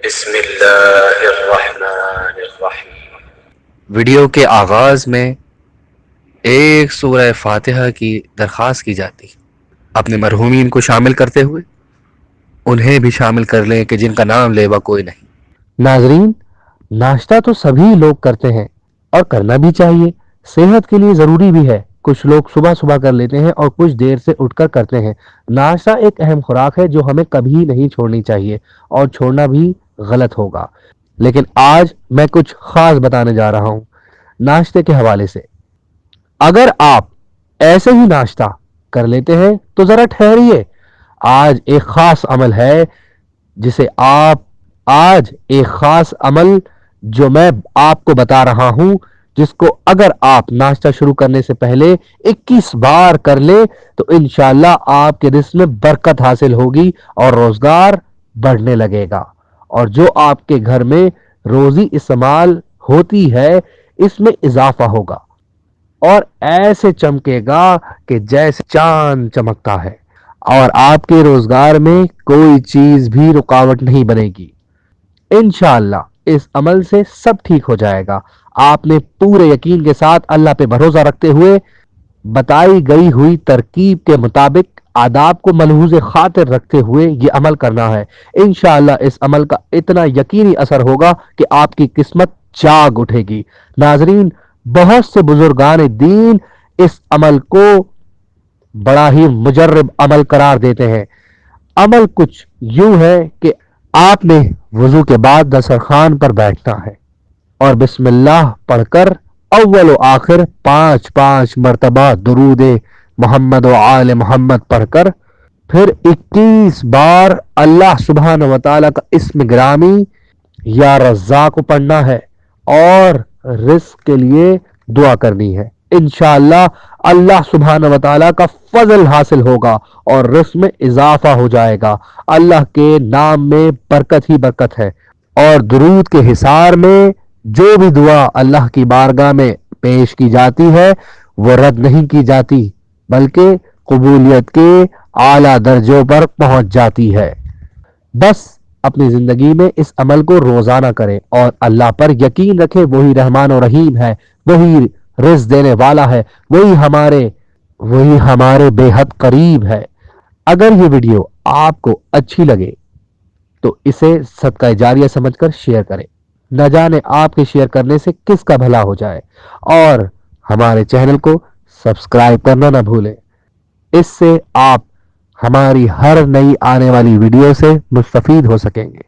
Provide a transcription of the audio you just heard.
بسم اللہ الرحمن الرحیم۔ ویڈیو کے آغاز میں ایک سورہ فاتحہ کی درخواست کی جاتی، اپنے مرحومین کو شامل کرتے ہوئے انہیں بھی شامل کر لیں کہ جن کا نام لیوا کوئی نہیں۔ ناظرین، ناشتہ تو سبھی لوگ کرتے ہیں اور کرنا بھی چاہیے، صحت کے لیے ضروری بھی ہے۔ کچھ لوگ صبح صبح کر لیتے ہیں اور کچھ دیر سے اٹھ کر کرتے ہیں۔ ناشتہ ایک اہم خوراک ہے جو ہمیں کبھی نہیں چھوڑنی چاہیے اور چھوڑنا بھی غلط ہوگا، لیکن آج میں کچھ خاص بتانے جا رہا ہوں ناشتے کے حوالے سے۔ اگر آپ ایسے ہی ناشتہ کر لیتے ہیں تو ذرا ٹھہریے، آج ایک خاص عمل ہے جسے ایک خاص عمل جو میں آپ کو بتا رہا ہوں، جس کو اگر آپ ناشتہ شروع کرنے سے پہلے 21 بار کر لیں تو انشاءاللہ آپ کے رزق میں برکت حاصل ہوگی اور روزگار بڑھنے لگے گا، اور جو آپ کے گھر میں روزی استعمال ہوتی ہے اس میں اضافہ ہوگا اور ایسے چمکے گا کہ جیسے چاند چمکتا ہے، اور آپ کے روزگار میں کوئی چیز بھی رکاوٹ نہیں بنے گی۔ انشاءاللہ اس عمل سے سب ٹھیک ہو جائے گا۔ آپ نے پورے یقین کے ساتھ اللہ پہ بھروسہ رکھتے ہوئے بتائی گئی ہوئی ترکیب کے مطابق آداب کو ملحوظ خاطر رکھتے ہوئے یہ عمل کرنا ہے۔ انشاءاللہ اس عمل کا اتنا یقینی اثر ہوگا کہ آپ کی قسمت جاگ اٹھے گی۔ ناظرین، بہت سے بزرگان دین اس عمل کو بڑا ہی مجرب عمل قرار دیتے ہیں۔ عمل کچھ یوں ہے کہ آپ نے وضو کے بعد دسترخوان پر بیٹھنا ہے اور بسم اللہ پڑھ کر اول و آخر 5 مرتبہ درود محمد و آل محمد پڑھ کر پھر 21 بار اللہ سبحانہ و تعالیٰ کا اسم گرامی یا رزاق پڑھنا ہے اور رزق کے لیے دعا کرنی ہے۔ انشاءاللہ اللہ سبحانہ و تعالیٰ کا فضل حاصل ہوگا اور رزق میں اضافہ ہو جائے گا۔ اللہ کے نام میں برکت ہی برکت ہے، اور درود کے حصار میں جو بھی دعا اللہ کی بارگاہ میں پیش کی جاتی ہے وہ رد نہیں کی جاتی بلکہ قبولیت کے اعلیٰ درجوں پر پہنچ جاتی ہے۔ بس اپنی زندگی میں اس عمل کو روزانہ کریں اور اللہ پر یقین رکھیں، وہی رحمان و رحیم ہے، وہی رزق دینے والا ہے، وہی ہمارے بے حد قریب ہے۔ اگر یہ ویڈیو آپ کو اچھی لگے تو اسے صدقہ جاریہ سمجھ کر شیئر کریں، نہ جانے آپ کے شیئر کرنے سے کس کا بھلا ہو جائے، اور ہمارے چینل کو سبسکرائب کرنا نہ بھولیں، اس سے آپ ہماری ہر نئی آنے والی ویڈیو سے مستفید ہو سکیں گے۔